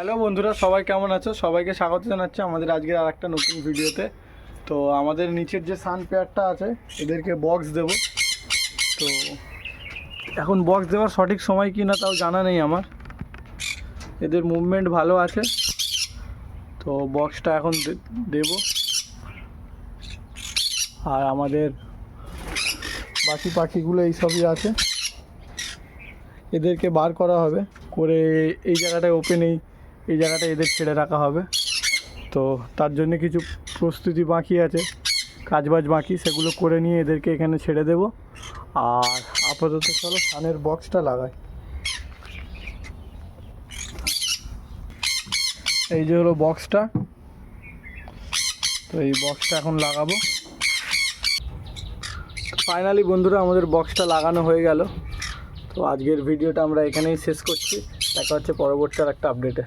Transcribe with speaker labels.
Speaker 1: Hello বন্ধুরা, সবাই কেমন আছো? সবাইকে স্বাগত জানাচ্ছি আমাদের আজকের আর একটা নতুন ভিডিওতে। তো আমাদের নিচের যে সান পেয়ারটা আছে এদেরকে বক্স দেব। তো এখন বক্স দেওয়ার সঠিক সময় কি না তাও জানা নেই আমার। এদের মুভমেন্ট ভালো আছে, তো বক্সটা এখন দেব। আর আমাদের বাকি পাখিগুলো এইসবই আছে, এদেরকে বার করা হবে করে এই জায়গাটায় ওপেন, এই জায়গাটায় এদের ছেড়ে রাখা হবে। তো তার জন্য কিছু প্রস্তুতি বাকি আছে, কাজবাজ বাকি, সেগুলো করে নিয়ে এদেরকে এখানে ছেড়ে দেব। আর আপাতত চলো সানের বক্সটা লাগাই। এই যে হলো বক্সটা, তো এই বক্সটা এখন লাগাবো। ফাইনালি বন্ধুরা আমাদের বক্সটা লাগানো হয়ে গেল। তো আজকের ভিডিওটা আমরা এখানেই শেষ করছি, দেখা হচ্ছে পরবর্তী আর একটা আপডেটে।